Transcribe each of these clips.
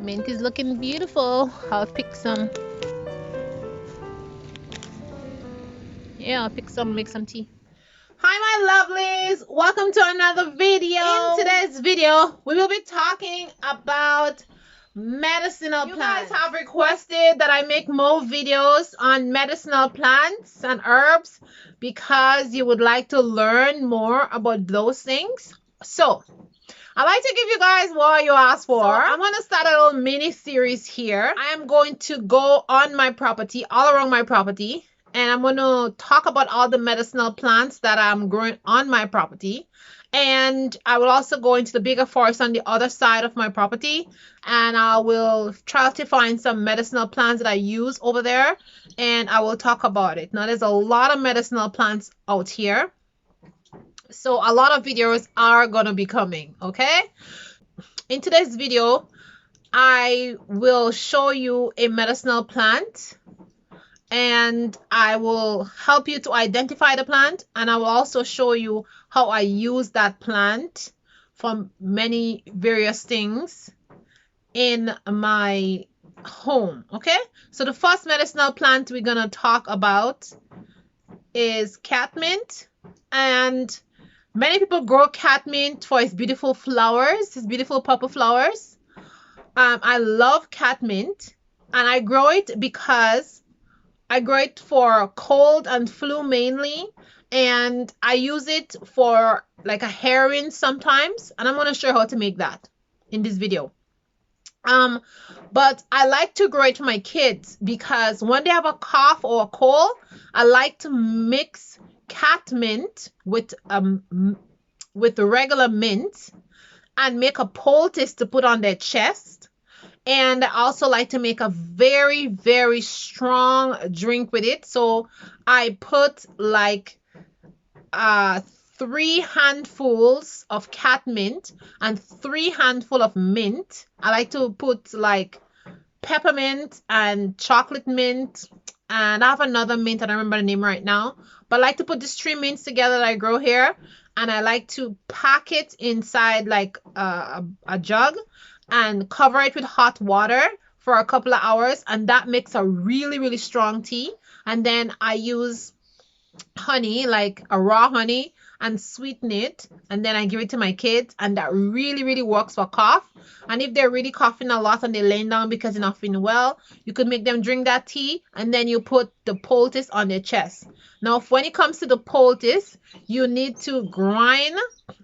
Mint is looking beautiful. I'll pick some. Yeah, I'll pick some, make some tea. Hi my lovelies, welcome to another video. In today's video, we will be talking about medicinal plants. You guys have requested that I make more videos on medicinal plants and herbs because you would like to learn more about those things. So I like to give you guys what you asked for. So I'm going to start a little mini series here. I am going to go on my property, all around my property, and I'm going to talk about all the medicinal plants that I'm growing on my property. And I will also go into the bigger forest on the other side of my property, and I will try to find some medicinal plants that I use over there, and I will talk about it. Now, there's a lot of medicinal plants out here, so a lot of videos are going to be coming, okay? In today's video, I will show you a medicinal plant, and I will help you to identify the plant, and I will also show you how I use that plant for many various things in my home, okay? So the first medicinal plant we're gonna talk about is catmint, and many people grow catmint for its beautiful flowers, its beautiful purple flowers. I love catmint, and I grow it because I grow it for cold and flu mainly, and I use it for like a hair rinse sometimes, and I'm going to show you how to make that in this video. But I like to grow it for my kids because when they have a cough or a cold, I like to mix catmint with regular mint and make a poultice to put on their chest. And I also like to make a very, very strong drink with it. So I put like 3 handfuls of catmint and 3 handful of mint. I like to put like peppermint and chocolate mint, and I have another mint, I don't remember the name right now, but I like to put these 3 mints together that I grow here, and I like to pack it inside like a jug and cover it with hot water for a couple of hours, and that makes a really, really strong tea. And then I use honey, like a raw honey, and sweeten it, and then I give it to my kids, and that really, really works for cough. And if they're really coughing a lot and they're laying down because they're not feeling well, you could make them drink that tea, and then you put the poultice on their chest. Now, when it comes to the poultice, you need to grind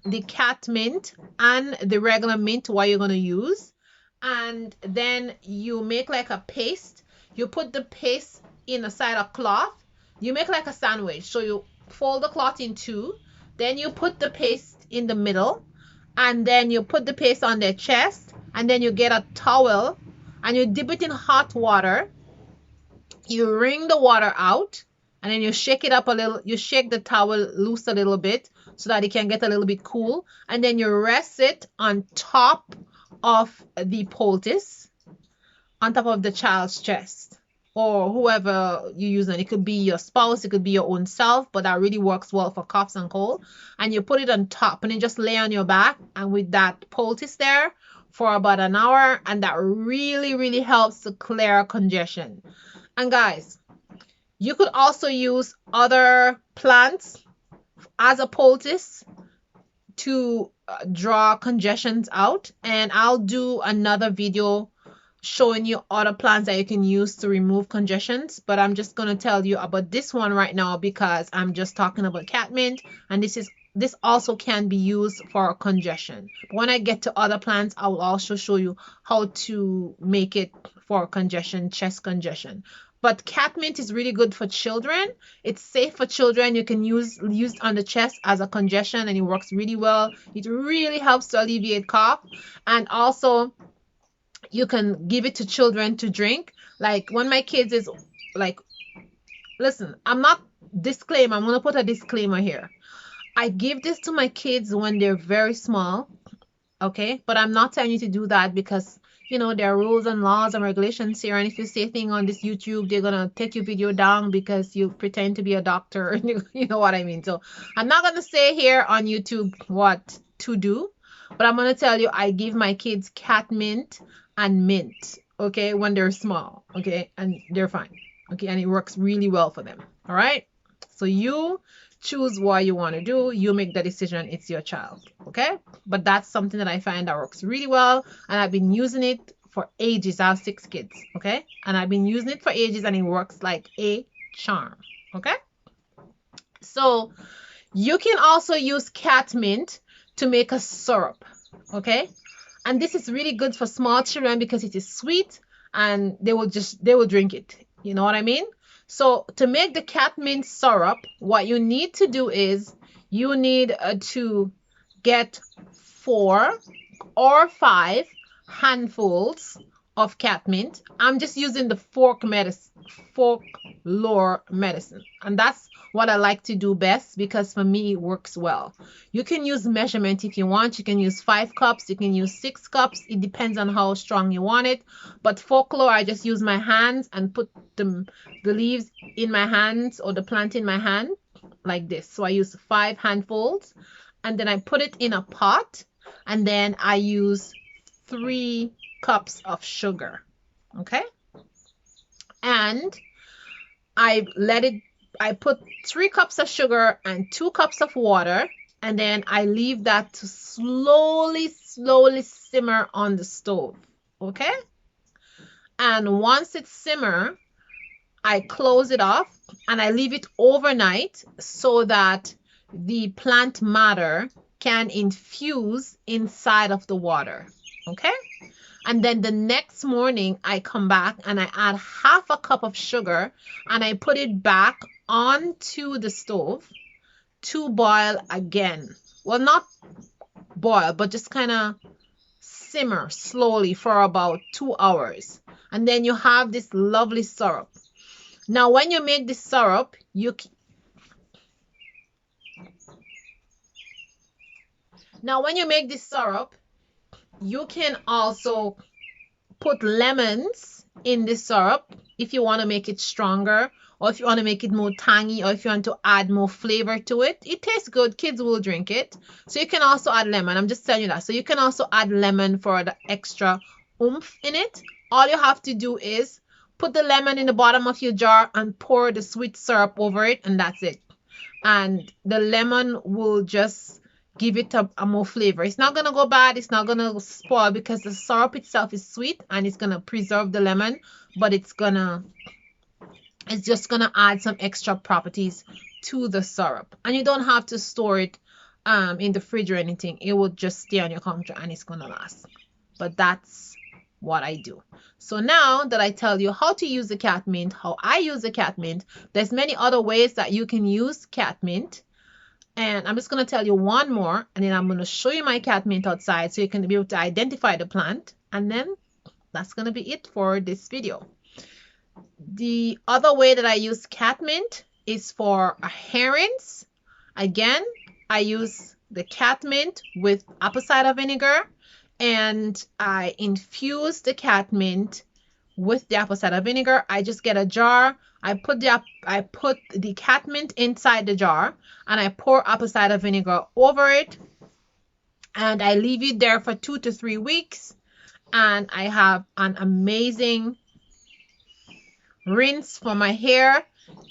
the catmint and the regular mint, what you're going to use, and then you make like a paste. You put the paste in a side of cloth. You make like a sandwich. So you fold the cloth in 2, then you put the paste in the middle, and then you put the paste on their chest, and then you get a towel and you dip it in hot water. You wring the water out, and then you shake it up a little. You shake the towel loose a little bit so that it can get a little bit cool, and then you rest it on top of the poultice, on top of the child's chest, or whoever you use. And it could be your spouse, it could be your own self, but that really works well for coughs and cold. And you put it on top, and you just lay on your back, and with that poultice there for about an hour, and that really, really helps to clear congestion. And guys, you could also use other plants as a poultice to draw congestions out, and I'll do another video showing you other plants that you can use to remove congestions, but I'm just going to tell you about this one right now because I'm just talking about catmint, and this also can be used for congestion. But when I get to other plants, I will also show you how to make it for congestion, chest congestion. But catmint is really good for children. It's safe for children. You can use it on the chest as a congestion, and it works really well. It really helps to alleviate cough, and also you can give it to children to drink. Like when my kids is like, listen, I'm not disclaimer. I'm going to put a disclaimer here. I give this to my kids when they're very small. Okay. But I'm not telling you to do that because, you know, there are rules and laws and regulations here. And if you say a thing on this YouTube, they're going to take your video down because you pretend to be a doctor. You know what I mean? So I'm not going to say here on YouTube what to do, but I'm going to tell you, I give my kids catmint and mint, okay, when they're small, okay, and they're fine, okay, and it works really well for them. All right, so you choose what you want to do, you make the decision, it's your child, okay, but that's something that I find that works really well, and I've been using it for ages. I have 6 kids, okay, and I've been using it for ages, and it works like a charm, okay. So you can also use catmint to make a syrup, okay, and this is really good for small children because it is sweet and they will drink it. You know what I mean? So to make the catmint syrup, what you need to do is you need to get 4 or 5 handfuls of catmint. I'm just using the folklore medicine, and that's what I like to do best because for me it works well. You can use measurement if you want. You can use 5 cups, you can use 6 cups. It depends on how strong you want it. But folklore, I just use my hands and put the leaves in my hands or the plant in my hand like this. So I use 5 handfuls, and then I put it in a pot, and then I use 3 cups of sugar, okay, and I put 3 cups of sugar and 2 cups of water, and then I leave that to slowly simmer on the stove, okay, and once it simmer, I close it off and I leave it overnight so that the plant matter can infuse inside of the water, okay. And then the next morning I come back and I add 1/2 cup of sugar and I put it back onto the stove to boil again. Well, not boil, but just kind of simmer slowly for about 2 hours. And then you have this lovely syrup. Now, when you make this syrup, you can also put lemons in the syrup if you want to make it stronger, or if you want to make it more tangy, or if you want to add more flavor to it. It tastes good. Kids will drink it. So you can also add lemon. I'm just telling you that. So you can also add lemon for the extra oomph in it. All you have to do is put the lemon in the bottom of your jar and pour the sweet syrup over it, and that's it. And the lemon will just give it a more flavor. It's not gonna go bad, it's not gonna spoil because the syrup itself is sweet and it's gonna preserve the lemon, but it's just gonna add some extra properties to the syrup. And you don't have to store it in the fridge or anything. It will just stay on your counter and it's gonna last. But that's what I do. So now that I tell you how to use the catmint, how I use the catmint, there's many other ways that you can use catmint. And I'm just going to tell you one more, and then I'm going to show you my catmint outside so you can be able to identify the plant. And then that's going to be it for this video. The other way that I use catmint is for hair rinse. Again, I use the catmint with apple cider vinegar, and I infuse the catmint with the apple cider vinegar. I just get a jar. I put the catmint inside the jar and I pour apple cider vinegar over it, and I leave it there for 2 to 3 weeks, and I have an amazing rinse for my hair.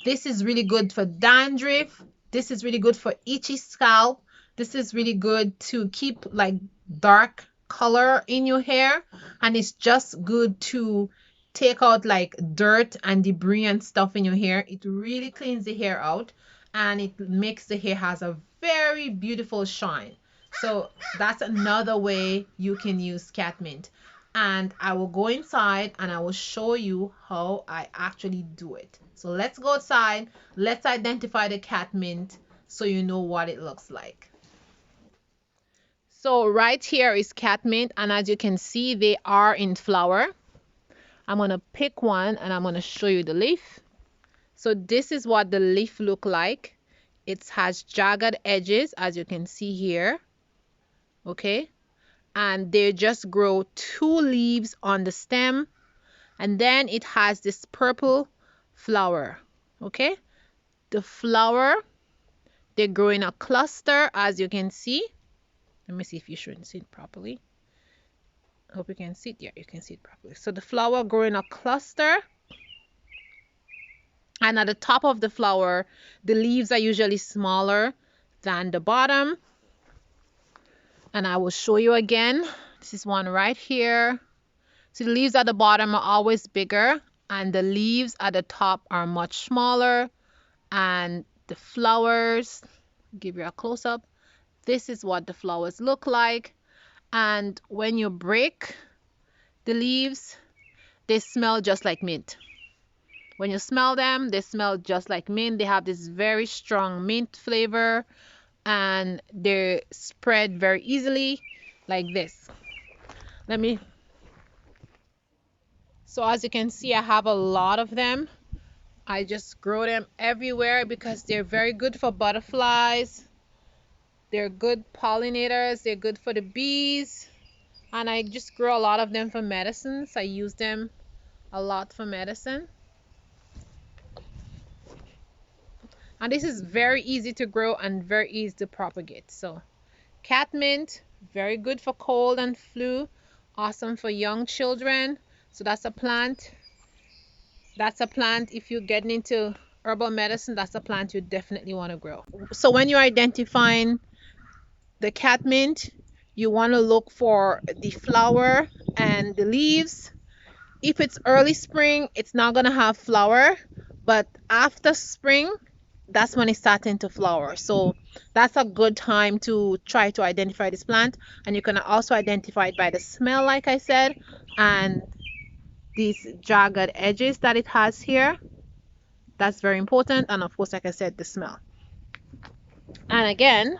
This is really good for dandruff. This is really good for itchy scalp. This is really good to keep like dark color in your hair, and it's just good to take out like dirt and debris and stuff in your hair. It really cleans the hair out and it makes the hair has a very beautiful shine. So that's another way you can use catmint, and I will go inside and I will show you how I actually do it. So let's go outside, let's identify the catmint so you know what it looks like. So right here is catmint, and as you can see, they are in flower. I'm going to pick one and I'm going to show you the leaf. So this is what the leaf look like. It has jagged edges, as you can see here. Okay. And they just grow 2 leaves on the stem. And then it has this purple flower. Okay. The flower, they grow in a cluster, as you can see. Let me see if you shouldn't see it properly. I hope you can see it. Yeah, you can see it properly. So the flower grow in a cluster, and at the top of the flower, the leaves are usually smaller than the bottom. And I will show you again. This is one right here. So the leaves at the bottom are always bigger, and the leaves at the top are much smaller. And the flowers, give you a close up. This is what the flowers look like. And when you break the leaves, they smell just like mint. When you smell them, they smell just like mint. They have this very strong mint flavor, and they spread very easily like this. Let me. So as you can see, I have a lot of them. I just grow them everywhere because they're very good for butterflies. They're good pollinators. They're good for the bees. And I just grow a lot of them for medicines. I use them a lot for medicine. And this is very easy to grow and very easy to propagate. So catmint, very good for cold and flu. Awesome for young children. So that's a plant. That's a plant, if you're getting into herbal medicine, that's a plant you definitely want to grow. So when you're identifying the catmint, you want to look for the flower and the leaves. If it's early spring, it's not going to have flower, but after spring, that's when it's starting to flower. So that's a good time to try to identify this plant. And you can also identify it by the smell, like I said, and these jagged edges that it has here. That's very important. And of course, like I said, the smell. And again,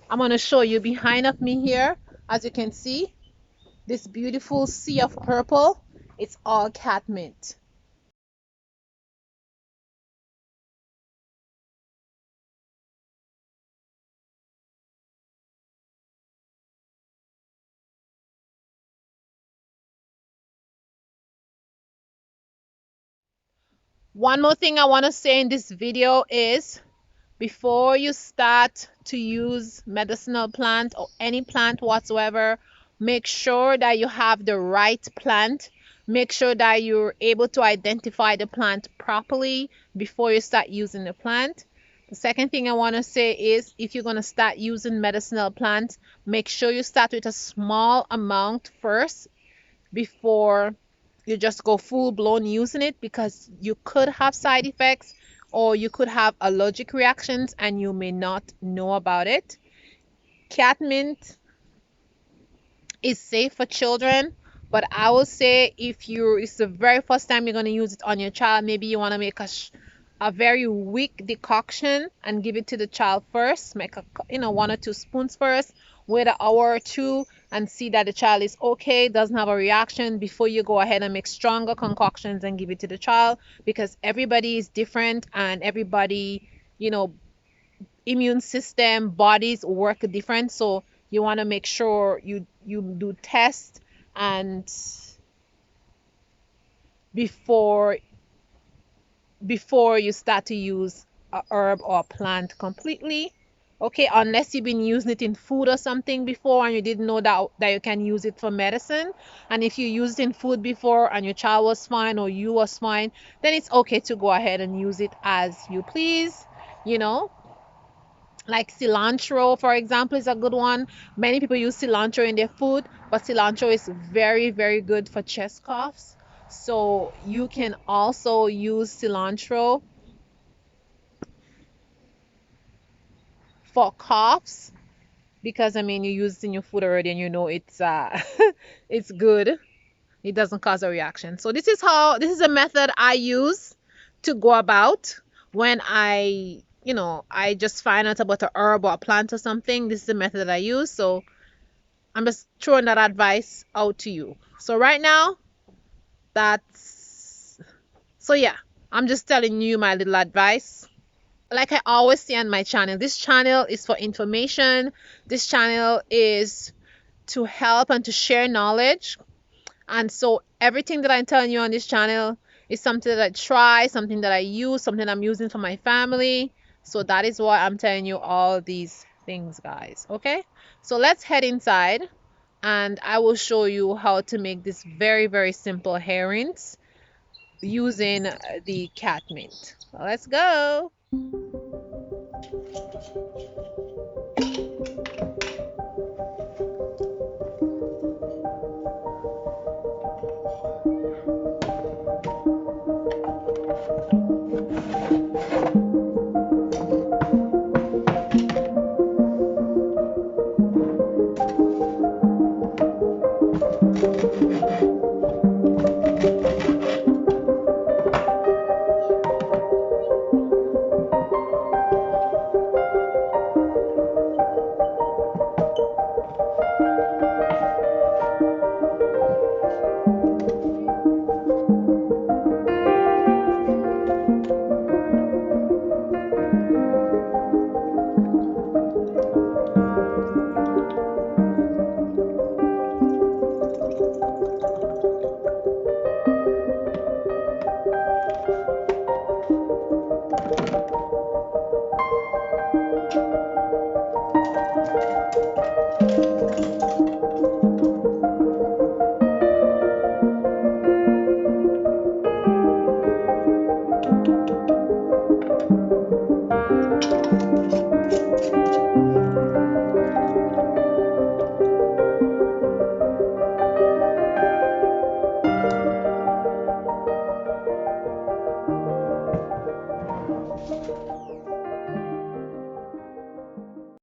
I'm going to show you behind of me here. As you can see, this beautiful sea of purple, it's all catmint. One more thing I want to say in this video is, before you start to use medicinal plant or any plant whatsoever, make sure that you have the right plant. Make sure that you're able to identify the plant properly before you start using the plant. The second thing I want to say is, if you're going to start using medicinal plants, make sure you start with a small amount first before you just go full blown using it, because you could have side effects or you could have allergic reactions and you may not know about it. Catmint is safe for children, but I will say, if it's the very first time you're going to use it on your child, maybe you want to make a very weak decoction and give it to the child first. Make 1 or 2 spoons first, wait an hour or two and see that the child is okay, doesn't have a reaction, before you go ahead and make stronger concoctions and give it to the child, because everybody is different and everybody, immune system, bodies work different. So you want to make sure you do tests and before you start to use a herb or a plant completely. Okay, unless you've been using it in food or something before and you didn't know that you can use it for medicine. And if you used it in food before and your child was fine or you was fine, then it's okay to go ahead and use it as you please. Like cilantro, for example, is a good one. Many people use cilantro in their food, but cilantro is very, very good for chest coughs. So you can also use cilantro for coughs, because you use it in your food already and it's it's good. It doesn't cause a reaction. So this is a method I use to go about when I just find out about a herb or a plant or something. This is the method that I use. So I'm just throwing that advice out to you. So right now, yeah, I'm just telling you my little advice. Like I always say on my channel, this channel is for information. This channel is to help and to share knowledge. And so everything that I'm telling you on this channel is something that I try, something that I use, something I'm using for my family. So that is why I'm telling you all these things, guys. Okay, so let's head inside. and I will show you how to make this very, very simple hair rinse using the catmint. Let's go.